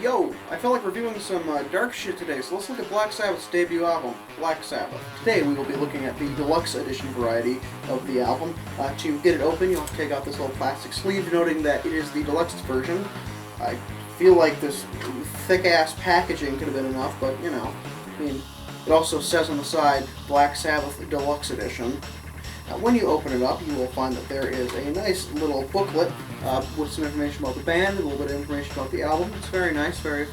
Yo, I felt like reviewing some dark shit today, so let's look at Black Sabbath's debut album, Black Sabbath. Today we will be looking at the Deluxe Edition variety of the album. To get it open, you'll have to take out this little plastic sleeve, noting that it is the deluxe version. I feel like this thick-ass packaging could have been enough, but, you know, I mean, it also says on the side, Black Sabbath Deluxe Edition. When you open it up, you will find that there is a nice little booklet with some information about the band, a little bit of information about the album. It's very nice, very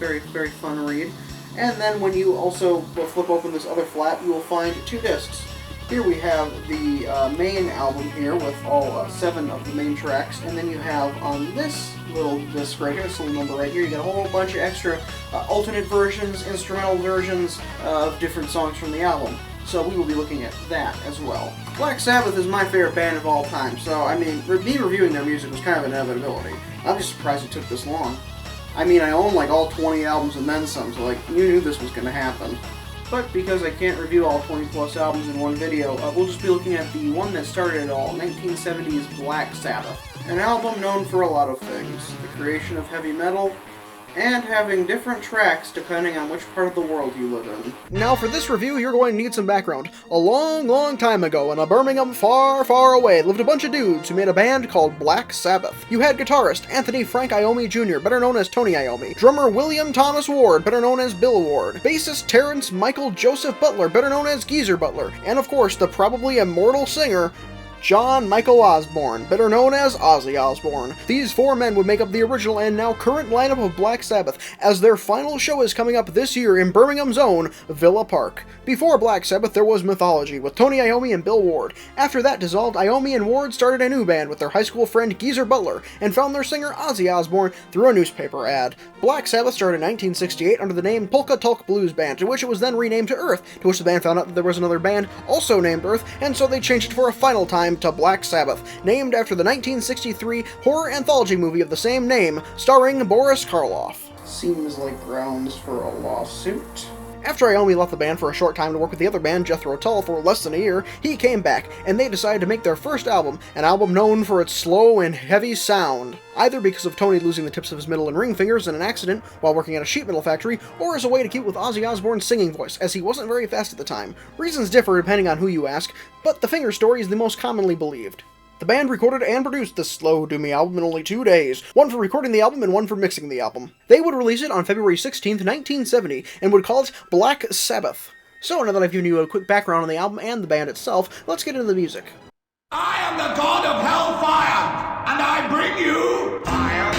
fun read. And then when you also flip open this other flap, you will find two discs. Here we have the main album here with all 7 of the main tracks, and then you have on this little disc right here, this little number right here, you got a whole bunch of extra alternate versions, instrumental versions of different songs from the album. So we will be looking at that as well. Black Sabbath is my favorite band of all time, so I mean, me reviewing their music was kind of an inevitability. I'm just surprised it took this long. I mean, I own like all 20 albums and then some, so like, you knew this was going to happen. But because I can't review all 20 plus albums in one video, we'll just be looking at the one that started it all, 1970's Black Sabbath. An album known for a lot of things. The creation of heavy metal, and having different tracks depending on which part of the world you live in. Now for this review, you're going to need some background. A long time ago, in a Birmingham far away, lived a bunch of dudes who made a band called Black Sabbath. You had guitarist Anthony Frank Iommi Jr., better known as Tony Iommi, drummer William Thomas Ward, better known as Bill Ward, bassist Terrence Michael Joseph Butler, better known as Geezer Butler, and of course the probably immortal singer, John Michael Osborne, better known as Ozzy Osbourne. These 4 men would make up the original and now current lineup of Black Sabbath, as their final show is coming up this year in Birmingham's own Villa Park. Before Black Sabbath, there was Mythology, with Tony Iommi and Bill Ward. After that dissolved, Iommi and Ward started a new band with their high school friend Geezer Butler, and found their singer Ozzy Osbourne through a newspaper ad. Black Sabbath started in 1968 under the name Polka Tulk Blues Band, to which it was then renamed to Earth, to which the band found out that there was another band also named Earth, and so they changed it for a final time to Black Sabbath, named after the 1963 horror anthology movie of the same name, starring Boris Karloff. Seems like grounds for a lawsuit. After Iommi left the band for a short time to work with the other band, Jethro Tull, for less than a year, he came back, and they decided to make their first album, an album known for its slow and heavy sound, either because of Tony losing the tips of his middle and ring fingers in an accident while working at a sheet metal factory, or as a way to keep with Ozzy Osbourne's singing voice, as he wasn't very fast at the time. Reasons differ depending on who you ask, but the finger story is the most commonly believed. The band recorded and produced this slow, doomy album in only 2 days, one for recording the album and one for mixing the album. They would release it on February 16th, 1970, and would call it Black Sabbath. So now that I've given you a quick background on the album and the band itself, let's get into the music. I am the god of hellfire, and I bring you fire.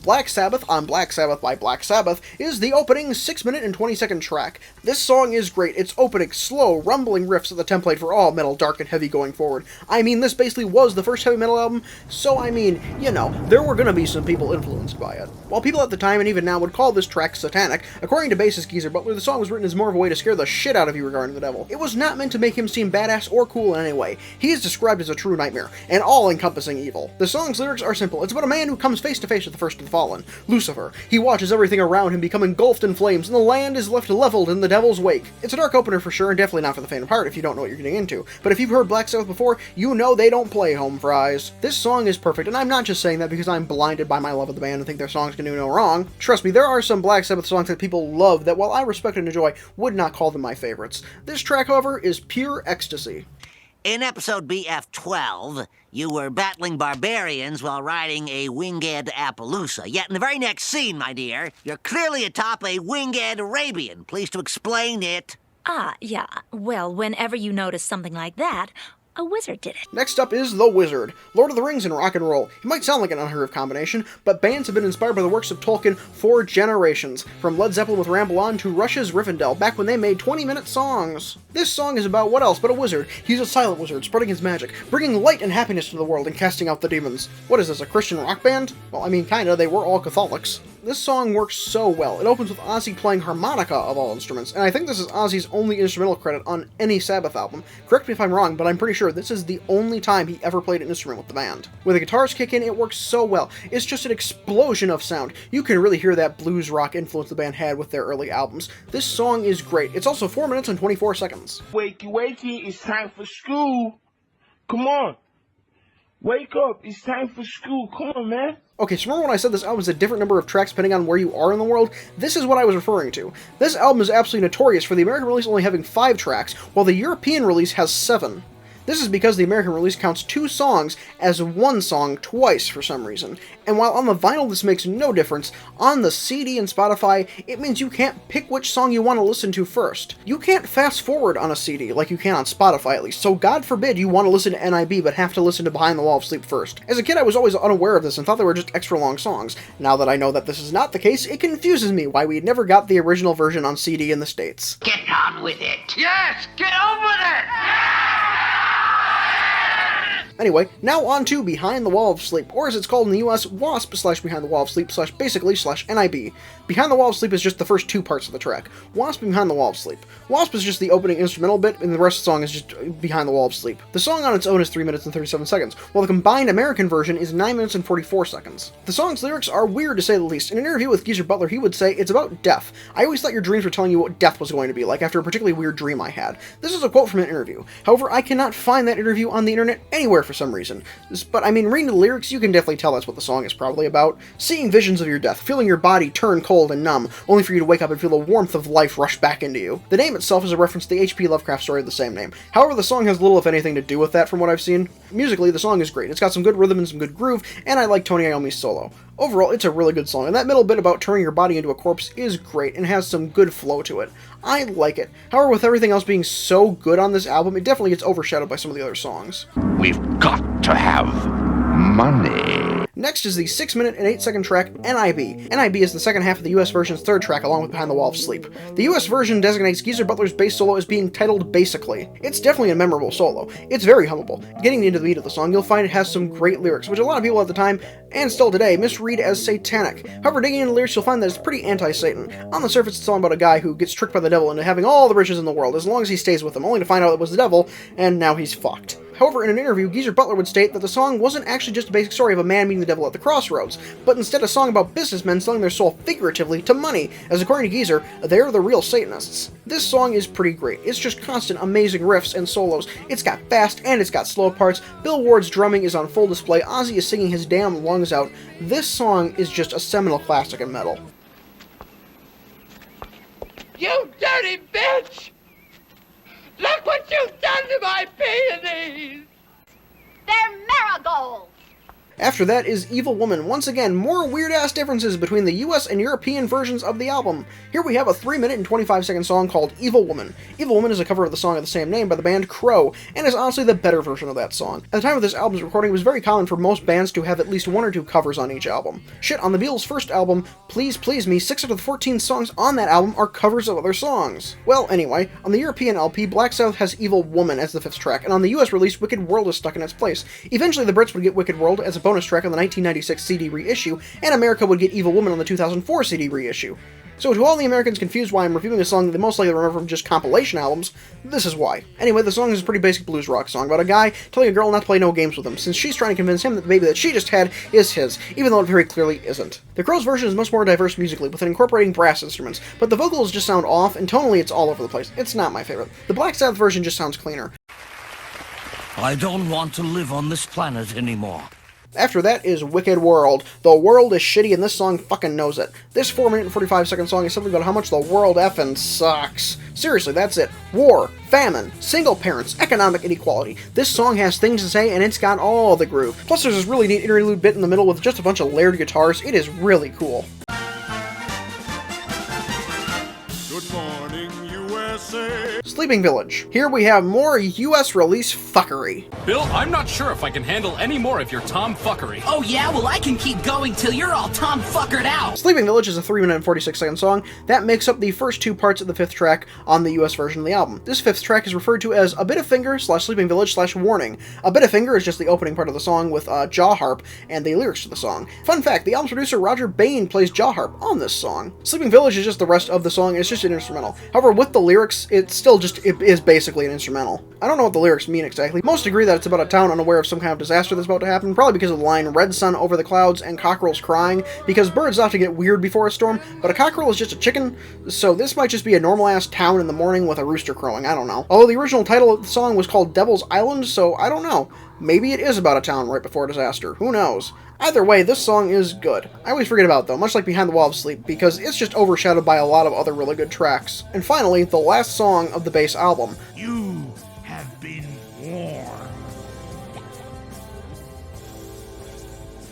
Black Sabbath on Black Sabbath by Black Sabbath is the opening 6-minute and 20-second track. This song is great. It's opening slow, rumbling riffs are the template for all metal, dark and heavy going forward. I mean, this basically was the first heavy metal album, so I mean, you know, there were gonna be some people influenced by it. While people at the time and even now would call this track satanic, according to bassist Geezer Butler, the song was written as more of a way to scare the shit out of you regarding the devil. It was not meant to make him seem badass or cool in any way. He is described as a true nightmare, an all-encompassing evil. The song's lyrics are simple. It's about a man who comes face to face with the first of the fallen, Lucifer. He watches everything around him become engulfed in flames, and the land is left leveled in the devil's wake. It's a dark opener for sure, and definitely not for the faint of heart if you don't know what you're getting into. But if you've heard Black Sabbath before, you know they don't play home fries. This song is perfect, and I'm not just saying that because I'm blinded by my love of the band and think their songs can do no wrong. Trust me, there are some Black Sabbath songs that people love that, while I respect and enjoy, would not call them my favorites. This track, however, is pure ecstasy. In episode BF12, you were battling barbarians while riding a winged Appaloosa. Yet in the very next scene, my dear, you're clearly atop a winged Arabian. Please to explain it. Yeah. Well, whenever you notice something like that, a wizard did it. Next up is The Wizard, Lord of the Rings and rock and roll. It might sound like an unheard of combination, but bands have been inspired by the works of Tolkien for generations, from Led Zeppelin with Ramble On to Rush's Rivendell, back when they made 20-minute songs. This song is about what else but a wizard. He's a silent wizard, spreading his magic, bringing light and happiness to the world and casting out the demons. What is this, a Christian rock band? Well, I mean, kinda, they were all Catholics. This song works so well. It opens with Ozzy playing harmonica of all instruments, and I think this is Ozzy's only instrumental credit on any Sabbath album. Correct me if I'm wrong, but I'm pretty sure this is the only time he ever played an instrument with the band. When the guitars kick in, it works so well. It's just an explosion of sound. You can really hear that blues rock influence the band had with their early albums. This song is great. It's also 4 minutes and 24 seconds. Wakey, wakey, it's time for school. Come on. Wake up, it's time for school, come on, man. Okay, so remember when I said this album is a different number of tracks depending on where you are in the world? This is what I was referring to. This album is absolutely notorious for the American release only having 5 tracks, while the European release has 7. This is because the American release counts 2 songs as one song twice for some reason. And while on the vinyl this makes no difference, on the CD and Spotify, it means you can't pick which song you want to listen to first. You can't fast forward on a CD like you can on Spotify at least, so God forbid you want to listen to N.I.B. but have to listen to Behind the Wall of Sleep first. As a kid I was always unaware of this and thought they were just extra long songs. Now that I know that this is not the case, it confuses me why we never got the original version on CD in the States. Get on with it. Yes, get on with it. Anyway, now on to Behind the Wall of Sleep, or as it's called in the US, WASP/Behind the Wall of Sleep /basically/NIB. Behind the Wall of Sleep is just the first 2 parts of the track. WASP and Behind the Wall of Sleep. WASP is just the opening instrumental bit, and the rest of the song is just Behind the Wall of Sleep. The song on its own is 3 minutes and 37 seconds, while the combined American version is 9 minutes and 44 seconds. The song's lyrics are weird to say the least. In an interview with Geezer Butler, he would say, "It's about death. I always thought your dreams were telling you what death was going to be like after a particularly weird dream I had." This is a quote from an interview. However, I cannot find that interview on the internet anywhere for some reason. But I mean, reading the lyrics, you can definitely tell that's what the song is probably about. Seeing visions of your death, feeling your body turn cold and numb, only for you to wake up and feel the warmth of life rush back into you. The name itself is a reference to the H.P. Lovecraft story of the same name. However, the song has little if anything to do with that from what I've seen. Musically, the song is great. It's got some good rhythm and some good groove, and I like Tony Iommi's solo. Overall, it's a really good song, and that middle bit about turning your body into a corpse is great and has some good flow to it. I like it. However, with everything else being so good on this album, it definitely gets overshadowed by some of the other songs. We've got to have money. Next is the 6-minute and 8-second track, N.I.B. N.I.B. is the second half of the US version's 3rd track along with Behind the Wall of Sleep. The US version designates Geezer Butler's bass solo as being titled Basically. It's definitely a memorable solo. It's very hummable. Getting into the meat of the song, you'll find it has some great lyrics, which a lot of people at the time, and still today, misread as satanic. However, digging into the lyrics, you'll find that it's pretty anti-Satan. On the surface, it's a song about a guy who gets tricked by the devil into having all the riches in the world as long as he stays with them, only to find out it was the devil, and now he's fucked. However, in an interview, Geezer Butler would state that the song wasn't actually just a basic story of a man meeting the devil at the crossroads, but instead a song about businessmen selling their soul figuratively to money, as according to Geezer, they're the real Satanists. This song is pretty great. It's just constant, amazing riffs and solos. It's got fast and it's got slow parts. Bill Ward's drumming is on full display. Ozzy is singing his damn lungs out. This song is just a seminal classic in metal. You dirty bitch! Look what you've done to my peonies! They're marigolds! After that is Evil Woman. Once again, more weird-ass differences between the US and European versions of the album. Here we have a 3-minute and 25-second song called Evil Woman. Evil Woman is a cover of the song of the same name by the band Crow, and is honestly the better version of that song. At the time of this album's recording, it was very common for most bands to have at least 1 or 2 covers on each album. Shit, on the Beatles' first album, Please Please Me, 6 out of the 14 songs on that album are covers of other songs. Well, anyway, on the European LP, Black Sabbath has Evil Woman as the 5th track, and on the US release, Wicked World is stuck in its place. Eventually, the Brits would get Wicked World as a bonus track on the 1996 CD reissue, and America would get Evil Woman on the 2004 CD reissue. So to all the Americans confused why I'm reviewing a song they most likely remember from just compilation albums, this is why. Anyway, the song is a pretty basic blues rock song about a guy telling a girl not to play no games with him, since she's trying to convince him that the baby that she just had is his, even though it very clearly isn't. The Crow's version is much more diverse musically, with it incorporating brass instruments, but the vocals just sound off, and tonally it's all over the place. It's not my favorite. The Black Sabbath version just sounds cleaner. I don't want to live on this planet anymore. After that is Wicked World. The world is shitty and this song fucking knows it. This 4-minute and 45-second song is something about how much the world effing sucks. Seriously, that's it. War, famine, single parents, economic inequality. This song has things to say and it's got all the groove. Plus there's this really neat interlude bit in the middle with just a bunch of layered guitars. It is really cool. Good morning, USA. Sleeping Village. Here we have more US release fuckery. Bill, I'm not sure if I can handle any more of your tomfuckery. Oh yeah? Well, I can keep going till you're all tomfuckered out! Sleeping Village is a 3-minute and 46-second song that makes up the first 2 parts of the 5th track on the US version of the album. This 5th track is referred to as A Bit of Finger / Sleeping Village / Warning. A Bit of Finger is just the opening part of the song with jaw harp and the lyrics to the song. Fun fact, the album's producer Roger Bain plays jaw harp on this song. Sleeping Village is just the rest of the song, and it's just an instrumental. However, with the lyrics, it is basically an instrumental. I don't know what the lyrics mean exactly. Most agree that it's about a town unaware of some kind of disaster that's about to happen, probably because of the line, red sun over the clouds and cockerels crying, because birds often get weird before a storm, but a cockerel is just a chicken, so this might just be a normal-ass town in the morning with a rooster crowing, I don't know. Although the original title of the song was called Devil's Island, so I don't know. Maybe it is about a town right before a disaster, who knows? Either way, this song is good. I always forget about it though, much like Behind the Wall of Sleep, because it's just overshadowed by a lot of other really good tracks. And finally, the last song of the base album. You have been warned.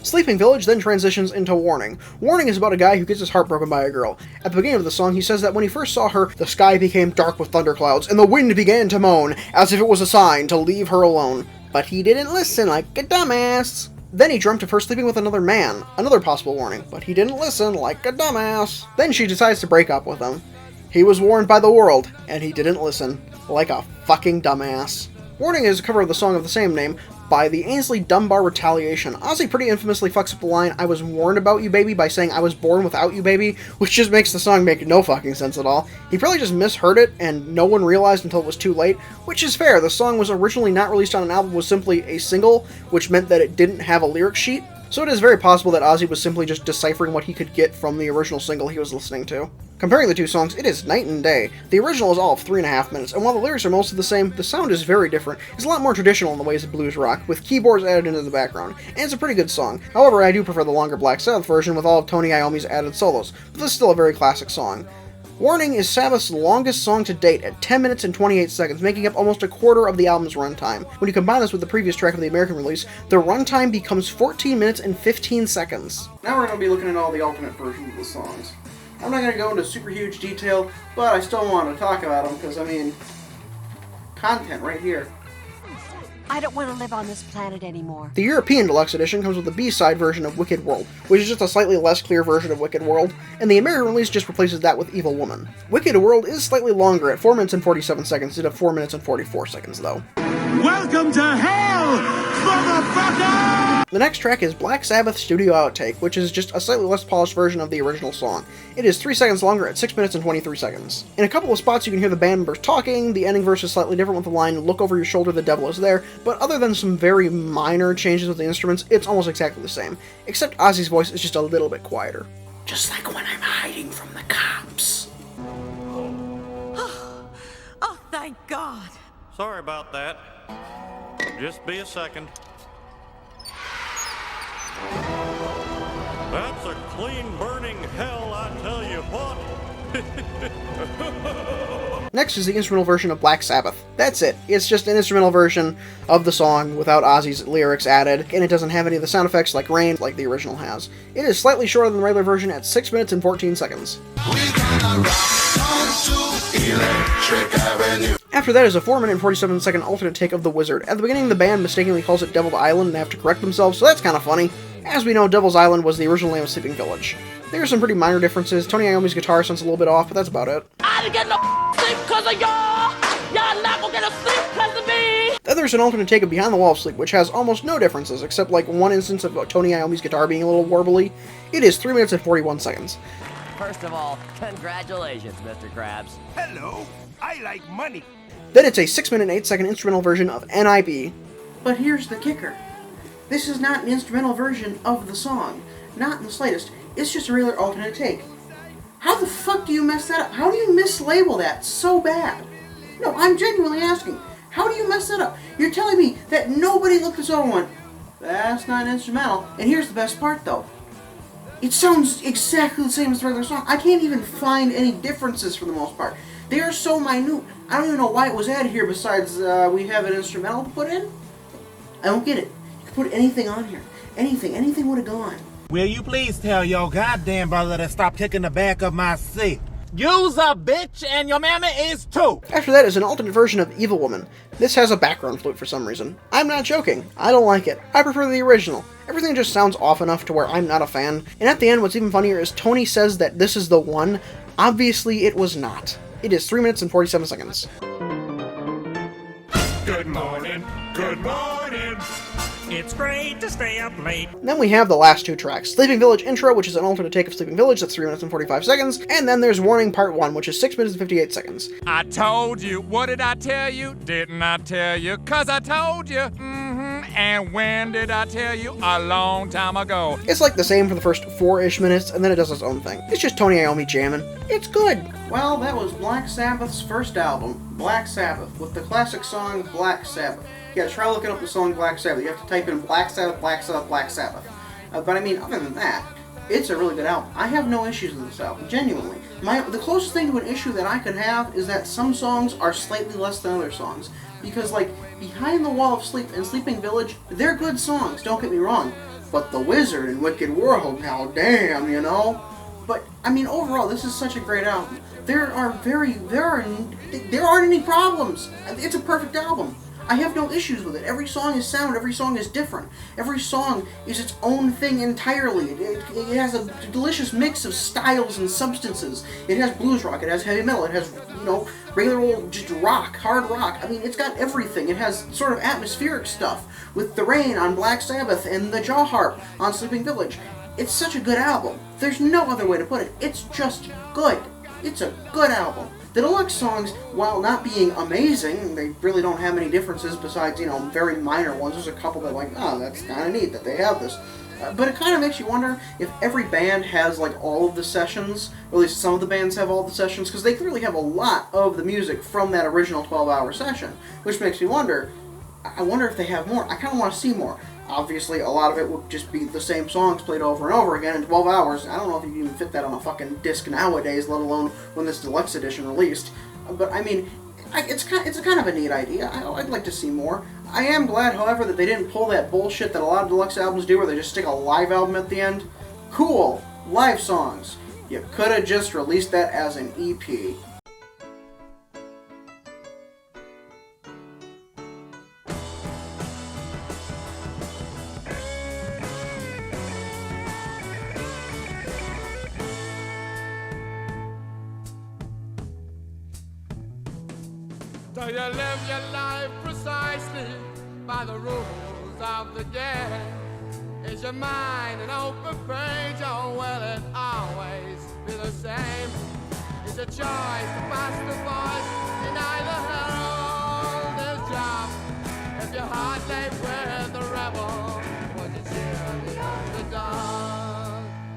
Sleeping Village then transitions into Warning. Warning is about a guy who gets his heart broken by a girl. At the beginning of the song, he says that when he first saw her, the sky became dark with thunderclouds, and the wind began to moan, as if it was a sign to leave her alone. But he didn't listen like a dumbass. Then he dreamt of her sleeping with another man, another possible warning, but he didn't listen like a dumbass. Then she decides to break up with him. He was warned by the world, and he didn't listen like a fucking dumbass. Warning is a cover of the song of the same name by the Ainsley Dunbar Retaliation. Ozzy pretty infamously fucks up the line, "I was warned about you, baby," by saying "I was born without you, baby," which just makes the song make no fucking sense at all. He probably just misheard it, and no one realized until it was too late, which is fair. The song was originally not released on an album, was simply a single, which meant that it didn't have a lyric sheet, so it is very possible that Ozzy was simply just deciphering what he could get from the original single he was listening to. Comparing the two songs, it is night and day. The original is all of 3.5 minutes, and while the lyrics are mostly the same, the sound is very different. It's a lot more traditional in the ways of blues rock, with keyboards added into the background, and it's a pretty good song. However, I do prefer the longer Black Sabbath version with all of Tony Iommi's added solos, but this is still a very classic song. Warning is Sabbath's longest song to date at 10 minutes and 28 seconds, making up almost a quarter of the album's runtime. When you combine this with the previous track of the American release, the runtime becomes 14 minutes and 15 seconds. Now we're going to be looking at all the alternate versions of the songs. I'm not going to go into super huge detail, but I still want to talk about them because, I mean, content right here. I don't want to live on this planet anymore. The European Deluxe Edition comes with the B-side version of Wicked World, which is just a slightly less clear version of Wicked World, and the American release just replaces that with Evil Woman. Wicked World is slightly longer at 4 minutes and 47 seconds instead of 4 minutes and 44 seconds, though. Welcome to hell, motherfucker! The next track is Black Sabbath Studio Outtake, which is just a slightly less polished version of the original song. It is 3 seconds longer at 6 minutes and 23 seconds. In a couple of spots you can hear the band members talking, the ending verse is slightly different with the line, "Look over your shoulder, the devil is there," but other than some very minor changes with the instruments, it's almost exactly the same, except Ozzy's voice is just a little bit quieter. Just like when I'm hiding from the cops. Oh, thank God. Sorry about that. Just be a second. That's a clean burning hell, I tell you what. Next is the instrumental version of Black Sabbath. That's it. It's just an instrumental version of the song without Ozzy's lyrics added, and it doesn't have any of the sound effects like rain like the original has. It is slightly shorter than the regular version at 6 minutes and 14 seconds. After that is a 4 minute and 47 second alternate take of The Wizard. At the beginning, the band mistakenly calls it Devil's Island and have to correct themselves, so that's kind of funny. As we know, Devil's Island was the original name of Sleeping Village. There are some pretty minor differences. Tony Iommi's guitar sounds a little bit off, but that's about it. I didn't get no sleep because of y'all! Y'all not gonna get a sleep because of me! Then there's an alternate take of Behind the Wall of Sleep, which has almost no differences, except like one instance of Tony Iommi's guitar being a little warbly. It is 3 minutes and 41 seconds. First of all, congratulations, Mr. Krabs. Hello, I like money. Then it's a 6 minute and 8 second instrumental version of N.I.B. But here's the kicker. This is not an instrumental version of the song. Not in the slightest. It's just a regular alternate take. How the fuck do you mess that up? How do you mislabel that so bad? No, I'm genuinely asking. How do you mess that up? You're telling me that nobody looked this over and went, "That's not an instrumental." And here's the best part, though. It sounds exactly the same as the regular song. I can't even find any differences for the most part. They are so minute. I don't even know why it was added here besides we have an instrumental to put in. I don't get it. You could put anything on here. Anything would have gone. Will you please tell your goddamn brother to stop kicking the back of my seat? You's a bitch and your mamma is too! After that is an alternate version of Evil Woman. This has a background flute for some reason. I'm not joking. I don't like it. I prefer the original. Everything just sounds off enough to where I'm not a fan. And at the end, what's even funnier is Tony says that this is the one. Obviously, it was not. It is 3 minutes and 47 seconds. Good morning, good morning. It's great to stay up late. Then we have the last two tracks. Sleeping Village Intro, which is an alternate take of Sleeping Village, that's 3 minutes and 45 seconds. And then there's Warning Part 1, which is 6 minutes and 58 seconds. I told you. What did I tell you? Didn't I tell you? 'Cause I told you. And when did I tell you? A long time ago. It's like the same for the first 4-ish minutes, and then it does its own thing. It's just Tony Iommi jamming. It's good. Well, that was Black Sabbath's first album, Black Sabbath, with the classic song Black Sabbath. yeah, try looking up the song Black Sabbath. You have to type in Black Sabbath, Black Sabbath, Black Sabbath. But I mean, other than that, it's a really good album. I have no issues with this album, genuinely. The closest thing to an issue that I could have is that some songs are slightly less than other songs. Because, like, Behind the Wall of Sleep and Sleeping Village, they're good songs, don't get me wrong. But The Wizard and Wicked World, now damn, you know? But, I mean, overall, this is such a great album. There aren't any problems. It's a perfect album. I have no issues with it. Every song is sound, every song is different. Every song is its own thing entirely. It has a delicious mix of styles and substances. It has blues rock, it has heavy metal, it has, you know, regular old just rock, hard rock. I mean, it's got everything. It has sort of atmospheric stuff with The Rain on Black Sabbath and the Jaw Harp on Sleeping Village. It's such a good album. There's no other way to put it. It's just good. It's a good album. The deluxe songs, while not being amazing, they really don't have any differences besides, you know, very minor ones. There's a couple that like, oh, that's kind of neat that they have this. But it kind of makes you wonder if every band has, like, all of the sessions, or at least some of the bands have all the sessions, because they clearly have a lot of the music from that original 12-hour session, which makes me wonder, I wonder if they have more. I kind of want to see more. Obviously, a lot of it would just be the same songs played over and over again in 12 hours. I don't know if you can even fit that on a fucking disc nowadays, let alone when this deluxe edition released. But, I mean, it's kind of a neat idea. I'd like to see more. I am glad, however, that they didn't pull that bullshit that a lot of deluxe albums do where they just stick a live album at the end. Cool. Live songs. You could have just released that as an EP. Do you live your life precisely by the rules of the game? Is your mind an open page, or will it always be the same? Is your choice to pass the void